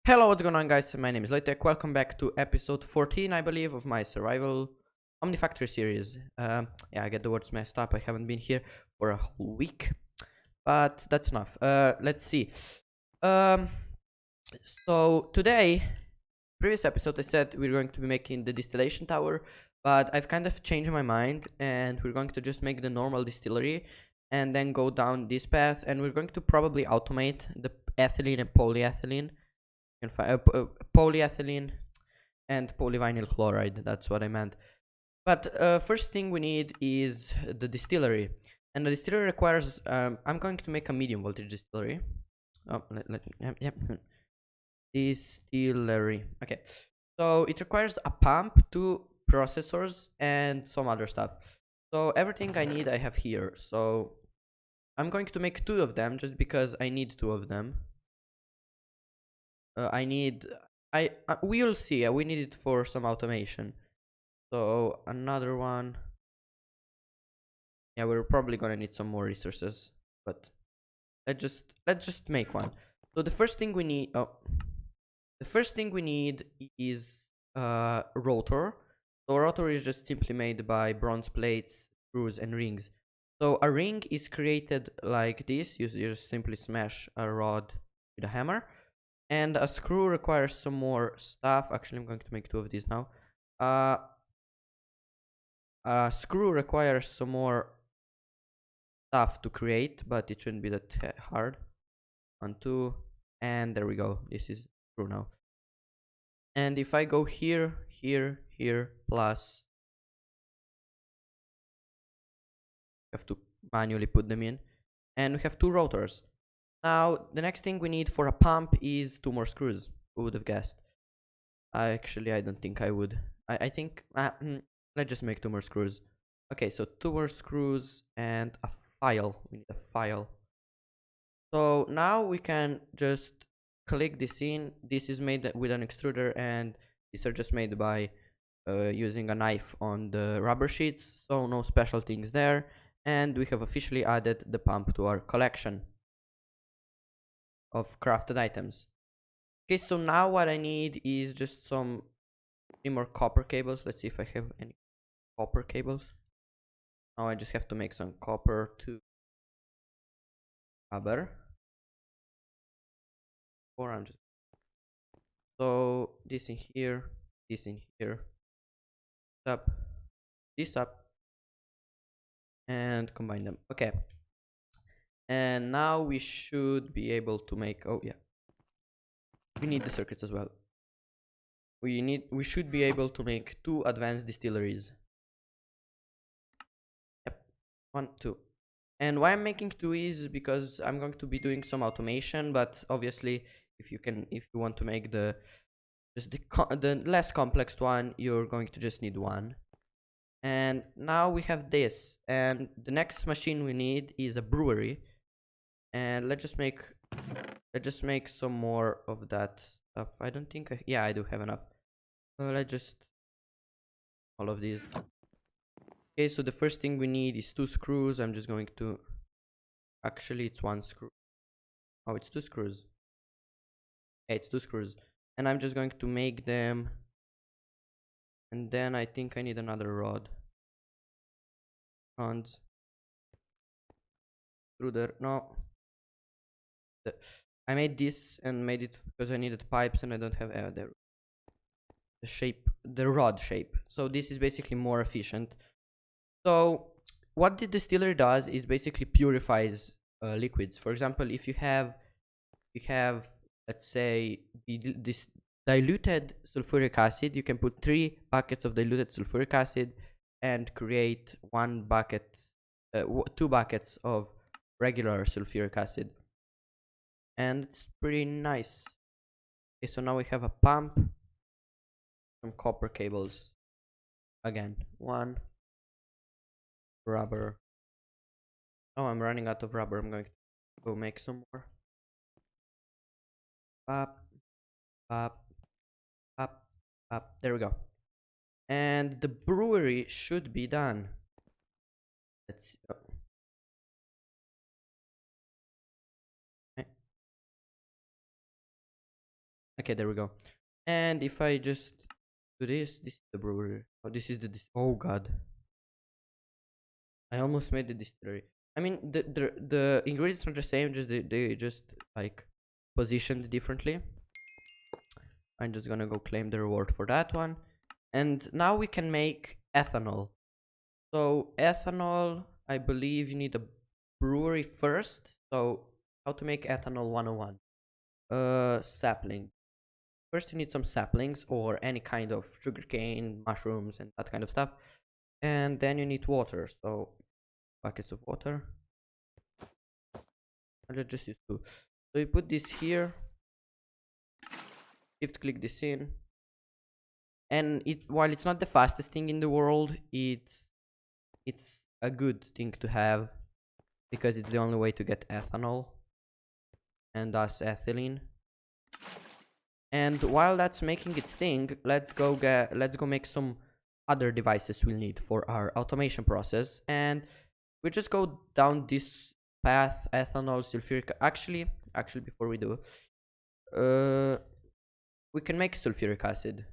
Hello, what's going on, guys? My name is Loytech. Welcome back to episode 14, I believe, of my survival OmniFactory series. Yeah, I get the words messed up. I haven't been here for a whole week, but that's enough. Let's see. Um, so today, previous episode, I said we're going to be making the distillation tower, but I've kind of changed my mind, and we're going to just make the normal distillery, and then go down this path, and we're going to probably automate the ethylene and polyethylene can find polyethylene and polyvinyl chloride. That's what I meant. But first thing we need is the distillery, and the distillery requires. I'm going to make a medium voltage distillery. Oh, yep. Distillery. Okay, so it requires a pump, two processors, and some other stuff. So everything I need, I have here. So I'm going to make two of them just because I need two of them. I need we'll see. We need it for some automation. So another one. Yeah, we're probably gonna need some more resources, but let's just make one. So the first thing we need. Oh, the first thing we need is rotor. So a rotor is just simply made by bronze plates, screws, and rings. So a ring is created like this. You just simply smash a rod with a hammer. And a screw requires some more stuff. Actually, I'm going to make two of these now. Uh, a screw requires some more stuff to create, but it shouldn't be that hard. 1, 2, and there we go. This is screw now. And if I go here, here, here, plus, I have to manually put them in. And we have two rotors. Now, the next thing we need for a pump is two more screws. Who would have guessed? I don't think I would. I think let's just make two more screws. Okay, so two more screws and a file. We need a file. So now we can just click this in. This is made with an extruder, and these are just made by using a knife on the rubber sheets. So no special things there. And we have officially added the pump to our collection of crafted items. Okay, so now what I need is just some 3 more copper cables. Let's see if I have any copper cables. Now I just have to make some copper to rubber. 400. So this in here, up, this up, and combine them. Okay. And now we should be able to make. Oh yeah, we need the circuits as well. We should be able to make two advanced distilleries. Yep, 1, 2. And why I'm making two is because I'm going to be doing some automation, but obviously if you want to make the less complex one, you're going to just need one. And now we have this, and the next machine we need is a brewery. And let's just make some more of that stuff. I don't think yeah, I do have enough. Let's just all of these. Okay, so the first thing we need is two screws. I'm just going to actually it's one screw. Oh, it's two screws. Yeah, it's two screws. And I'm just going to make them. And then I think I need another rod. Rods. Through there. No. I made this and made it because I needed pipes and I don't have the rod shape. So this is basically more efficient. So what the distillery does is basically purifies liquids. For example, if you have let's say this diluted sulfuric acid, you can put 3 buckets of diluted sulfuric acid and create 2 buckets of regular sulfuric acid, and it's pretty nice. Okay, so now we have a pump, some copper cables, again 1 rubber. Oh, I'm running out of rubber. I'm going to go make some more. Up, up, up, up. There we go. And the brewery should be done. Let's see. Oh. Okay, there we go. And if I just do this is the brewery. Oh, this is the oh god, I almost made the distillery. I mean, the ingredients are the same, just they just like positioned differently. I'm just gonna go claim the reward for that one. And now we can make ethanol. So ethanol, I believe you need a brewery first. So how to make ethanol 101. Sapling. First you need some saplings or any kind of sugarcane, mushrooms and that kind of stuff. And then you need water. So buckets of water. Let's just use two. So you put this here. Shift click this in. And while it's not the fastest thing in the world, it's a good thing to have because it's the only way to get ethanol and thus ethylene. And while that's making its thing, let's go make some other devices we'll need for our automation process. And we just go down this path: ethanol, sulfuric. Actually, before we do, we can make sulfuric acid.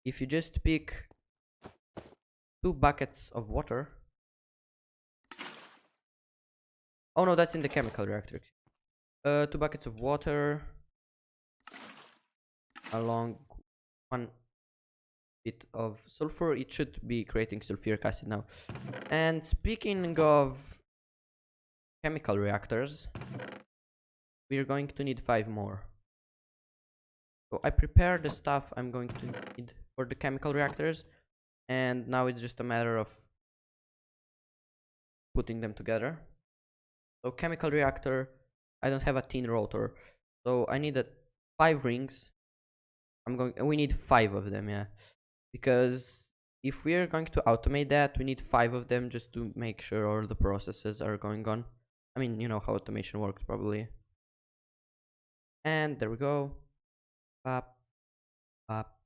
If you just pick 2 buckets of water. Oh no, that's in the chemical reactor. 2 buckets of water along 1 bit of sulfur. It should be creating sulfuric acid now. And speaking of chemical reactors, we're going to need 5 more. So I prepared the stuff I'm going to need for the chemical reactors, and now it's just a matter of putting them together. So chemical reactor, I don't have a tin rotor, so I need 5 rings. We need 5 of them, yeah, because if we are going to automate that, we need 5 of them just to make sure all the processes are going on. I mean, you know how automation works probably. And there we go. Pop, pop.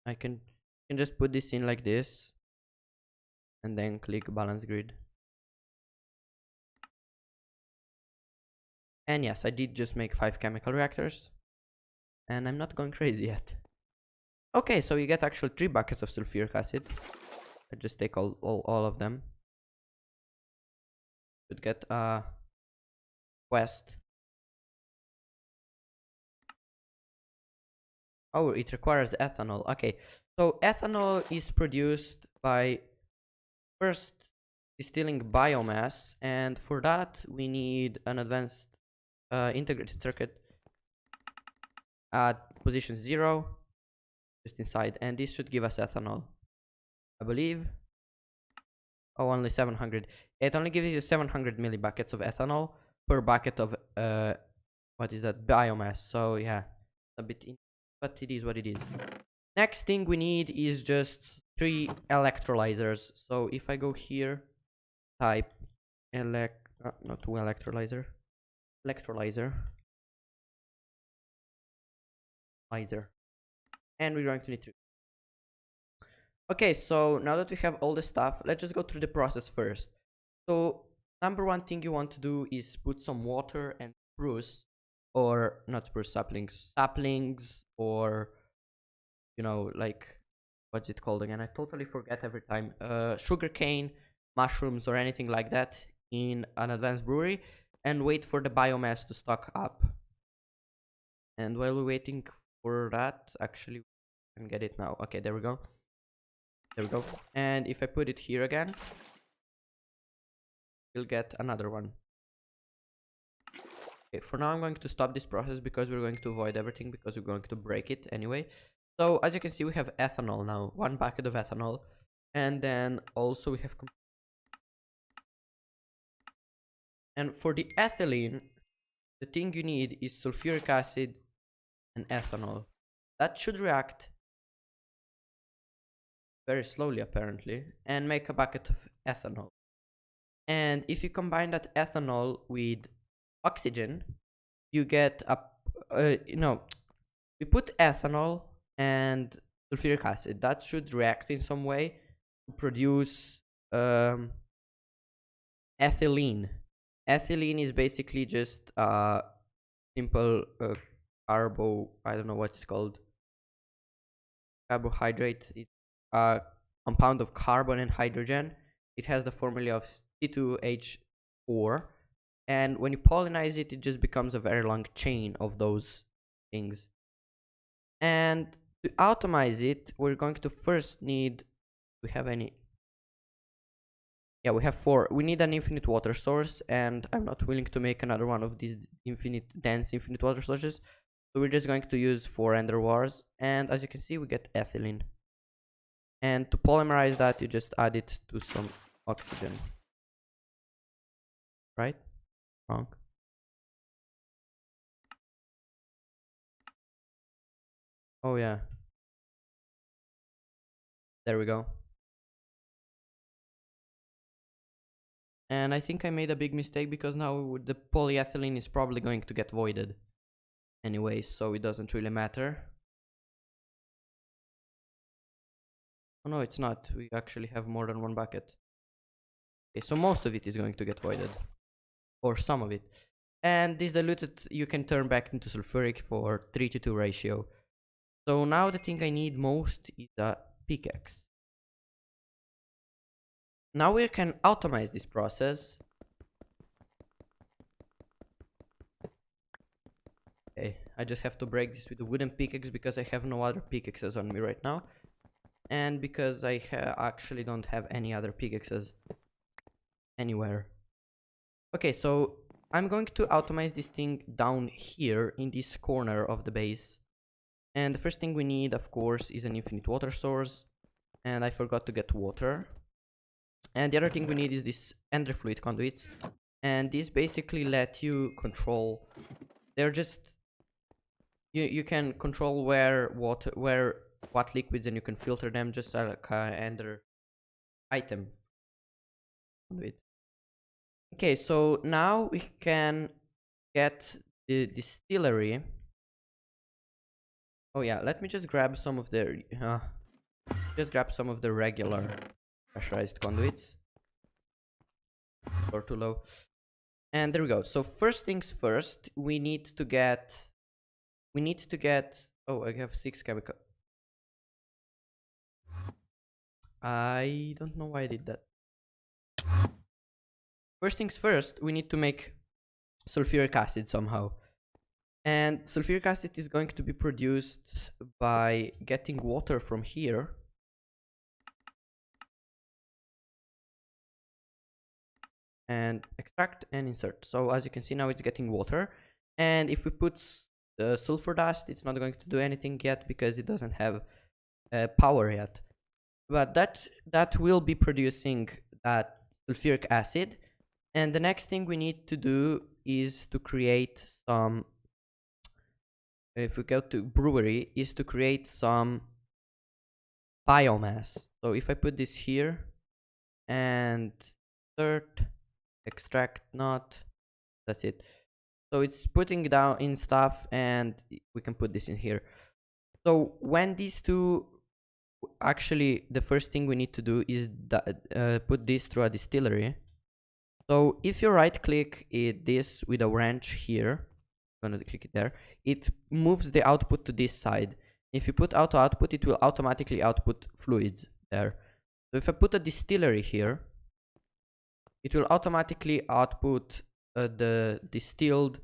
I can just put this in like this, and then click balance grid. And yes, I did just make 5 chemical reactors, and I'm not going crazy yet. Okay, so you get actually 3 buckets of sulfuric acid. I just take all of them. Should get a quest. Oh, it requires ethanol. Okay, so ethanol is produced by first distilling biomass, and for that we need an advanced integrated circuit at position 0, just inside, and this should give us ethanol, I believe. Oh, only 700. It only gives you 700 millibuckets of ethanol per bucket of what is that, biomass. So yeah, a bit but it is what it is. Next thing we need is just 3 electrolyzers. So if I go here, type not 2 electrolyzer, and we're going to need 3. Okay, so now that we have all the stuff, let's just go through the process first. So number 1 thing you want to do is put some water and spruce, or not spruce, saplings, or you know, like, what's it called again? I totally forget every time. Sugarcane, mushrooms, or anything like that in an advanced brewery, and wait for the biomass to stock up. And while we're waiting for that, actually, we can get it now. Okay, there we go. There we go. And if I put it here again, we'll get another one. Okay, for now I'm going to stop this process because we're going to avoid everything, because we're going to break it anyway. So as you can see, we have ethanol now, 1 bucket of ethanol, and then also we have and for the ethylene, the thing you need is sulfuric acid and ethanol. That should react very slowly apparently and make a bucket of ethanol. And if you combine that ethanol with oxygen, you get a we put ethanol and sulfuric acid. That should react in some way to produce ethylene. Ethylene is basically just a simple I don't know what it's called, carbohydrate. It's a compound of carbon and hydrogen. It has the formula of C2H4, and when you polyenize it, it just becomes a very long chain of those things. And to atomize it, we're going to first need, we have any, yeah, we have 4. We need an infinite water source, and I'm not willing to make another one of these dense infinite water sources. So we're just going to use 4 ender wars, and as you can see, we get ethylene. And to polymerize that, you just add it to some oxygen. Right? Wrong. Oh yeah. There we go. And I think I made a big mistake because now the polyethylene is probably going to get voided anyway, so it doesn't really matter. Oh no, it's not. We actually have more than 1 bucket. Okay, so most of it is going to get voided. Or some of it. And this diluted you can turn back into sulfuric for 3:2 ratio. So now the thing I need most is a pickaxe. Now we can automate this process. Okay, I just have to break this with a wooden pickaxe because I have no other pickaxes on me right now. And because I actually don't have any other pickaxes anywhere. Okay, so I'm going to automate this thing down here in this corner of the base. And the first thing we need, of course, is an infinite water source. And I forgot to get water. And the other thing we need is this ender fluid conduits. And these basically let you control. They're just you can control what liquids, and you can filter them just like ender item conduit. Okay, so now we can get the distillery. Oh yeah, let me just grab some of the regular pressurized conduits. Or too low. And there we go. So first things first, we need to get oh, I have 6 chemical. I don't know why I did that. First things first, we need to make sulfuric acid somehow. And sulfuric acid is going to be produced by getting water from here. And extract and insert. So as you can see now, it's getting water. And if we put sulfur dust, it's not going to do anything yet because it doesn't have power yet. But that will be producing that sulfuric acid. And the next thing we need to do is to create some, if we go to brewery, is to create some biomass. So if I put this here and insert, extract not, that's it. So it's putting down in stuff, and we can put this in here. So when these two, actually the first thing we need to do is put this through a distillery. So if you right click this with a wrench here, I'm gonna click it there, it moves the output to this side. If you put auto output, it will automatically output fluids there. So if I put a distillery here, it will automatically output the distilled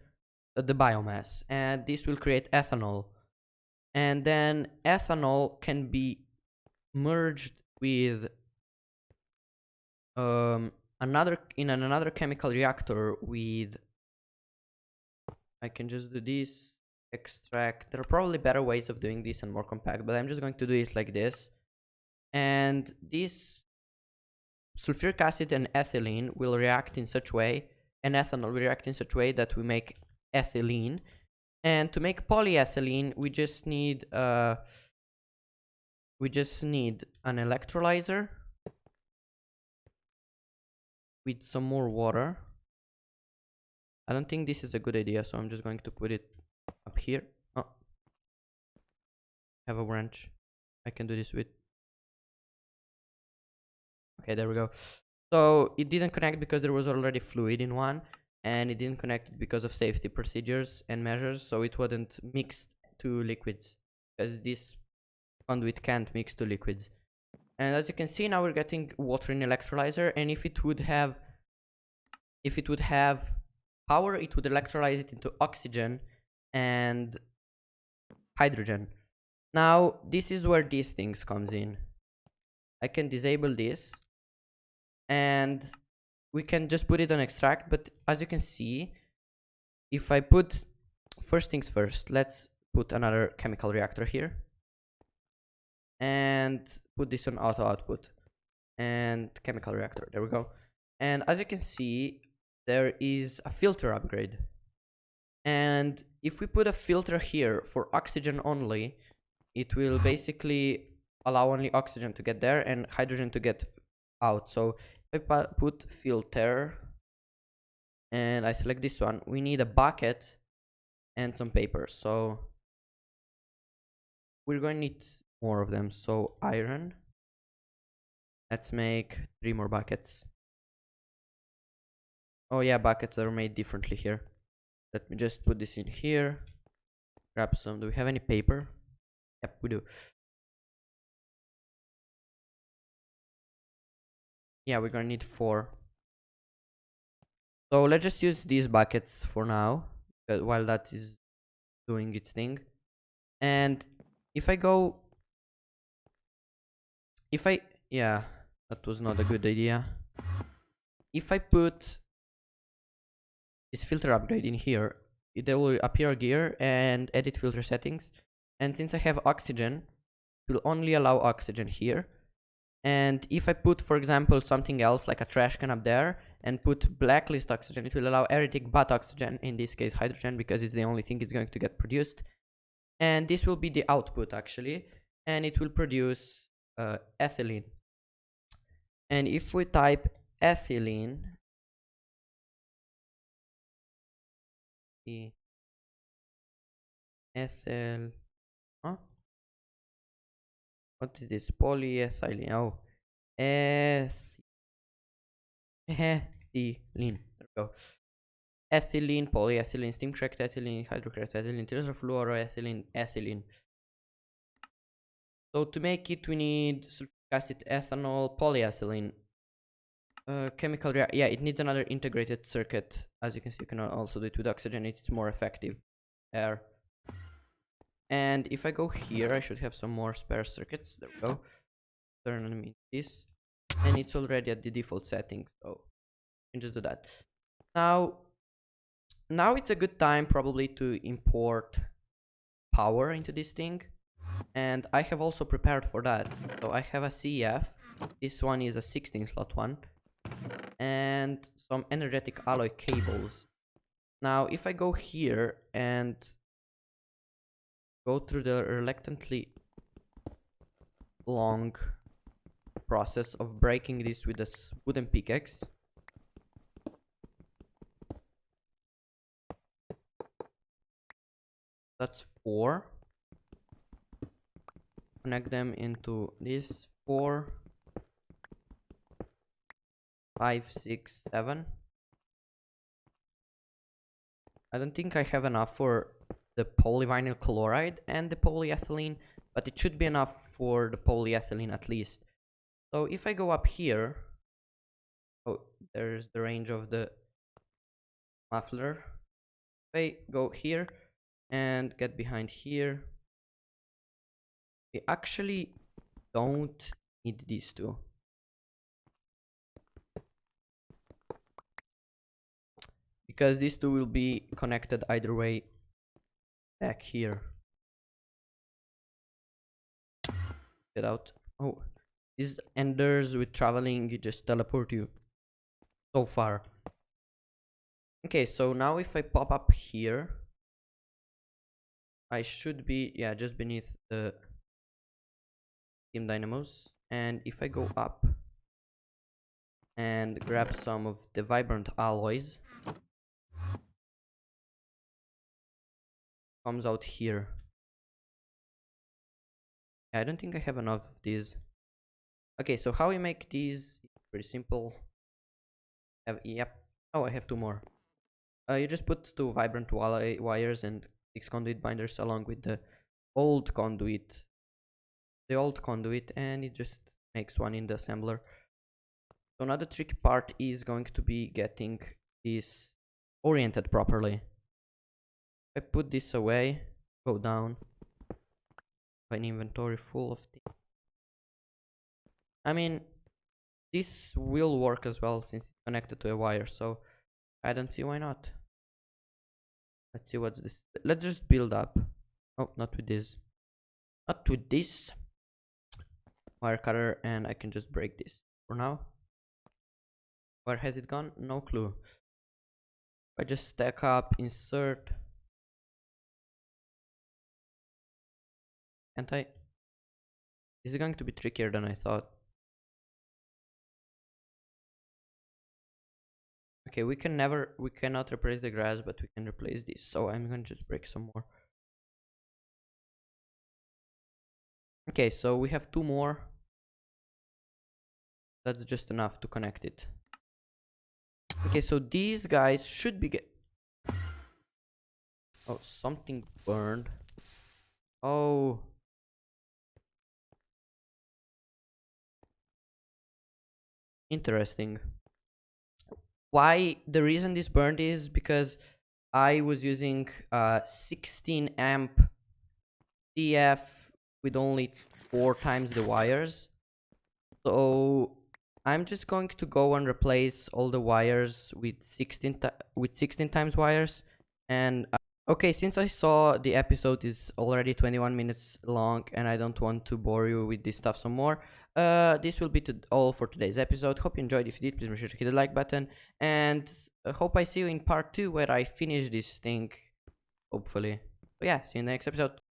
the biomass, and this will create ethanol. And then ethanol can be merged with another chemical reactor with, I can just do this, extract. There are probably better ways of doing this and more compact, but I'm just going to do it like this. And this sulfuric acid and ethylene will react in such way, and ethanol will react in such way that we make ethylene. And to make polyethylene, we just need an electrolyzer with some more water. I don't think this is a good idea, so I'm just going to put it up here. Oh, I have a wrench I can do this with. Okay, there we go. So it didn't connect because there was already fluid in one. and it didn't connect it because of safety procedures and measures, so it wouldn't mix to liquids, because this conduit can't mix to liquids. And as you can see, now we're getting water in electrolyzer, and if it would have power, it would electrolyze it into oxygen and hydrogen. Now this is where these things comes in. I can disable this and we can just put it on extract, but as you can see, if I put, first things first, let's put another chemical reactor here and put this on auto output and chemical reactor, there we go. And as you can see, there is a filter upgrade, and if we put a filter here for oxygen only, it will basically allow only oxygen to get there and hydrogen to get out. So if I put filter and I select this one, we need a bucket and some paper, so we're going to need more of them. So iron, let's make 3 more buckets. Oh yeah, buckets are made differently here. Let me just put this in here, grab some. Do we have any paper? Yep, we do. Yeah, we're gonna need 4. So let's just use these buckets for now, while that is doing its thing. And if I go, yeah, that was not a good idea. If I put this filter upgrade in here, it will appear gear and edit filter settings. And since I have oxygen, it will only allow oxygen here. And if I put, for example, something else like a trash can up there and put blacklist oxygen, it will allow everything but oxygen, in this case hydrogen, because it's the only thing it's going to get produced. And this will be the output actually, and it will produce ethylene. And if we type ethylene, ethyl, huh? What is this? Polyethylene. Oh, ethylene. There we go. Ethylene, polyethylene, steam cracked ethylene, hydrocracked ethylene, tetrafluoroethylene, ethylene. So to make it, we need sulfuric acid, ethanol, polyethylene. Chemical reaction. Yeah, it needs another integrated circuit. As you can see, you can also do it with oxygen. It's more effective. Air. And if I go here, I should have some more spare circuits. There we go. Turn them into this, and it's already at the default setting, so you can just do that. Now it's a good time probably to import power into this thing, and I have also prepared for that. So I have a CEF. This one is a 16 slot one, and some energetic alloy cables. Now if I go here and go through the reluctantly long process of breaking this with a wooden pickaxe, that's 4. Connect them into this 4, 5, 6, 7. I don't think I have enough for the polyvinyl chloride and the polyethylene, but it should be enough for the polyethylene at least. So if I go up here, oh, there's the range of the muffler. If I go here and get behind here, we actually don't need these two, because these two will be connected either way back here. Get out. Oh, these enders with traveling, you just teleport you so far. Okay, so now if I pop up here, I should be, yeah, just beneath the steam dynamos. And if I go up and grab some of the vibrant alloys, comes out here. I don't think I have enough of these. Okay, so how we make these? Pretty simple. Yep. Oh, I have 2 more. You just put two vibrant wires and 6 conduit binders along with old conduit, the old conduit, and it just makes one in the assembler. So now the tricky part is going to be getting this oriented properly. I put this away, go down, find inventory full of things. I mean, this will work as well since it's connected to a wire, so I don't see why not. Let's see what's this. Let's just build up. Oh, not with this. Not with this wire cutter, and I can just break this for now. Where has it gone? No clue. I just stack up, insert. And this is going to be trickier than I thought. Okay, we cannot replace the grass, but we can replace this. So I'm gonna just break some more. Okay, so we have 2 more. That's just enough to connect it. Okay, so these guys should be oh, something burned. Oh. Interesting. Why the reason this burned is because I was using 16 amp DF with only 4 times the wires. So I'm just going to go and replace all the wires with 16 times wires. And okay, since I saw the episode is already 21 minutes long and I don't want to bore you with this stuff some more, this will be all for today's episode. Hope you enjoyed. If you did, please make sure to hit the like button, and hope I see you in part 2 where I finish this thing, hopefully. But yeah, see you in the next episode.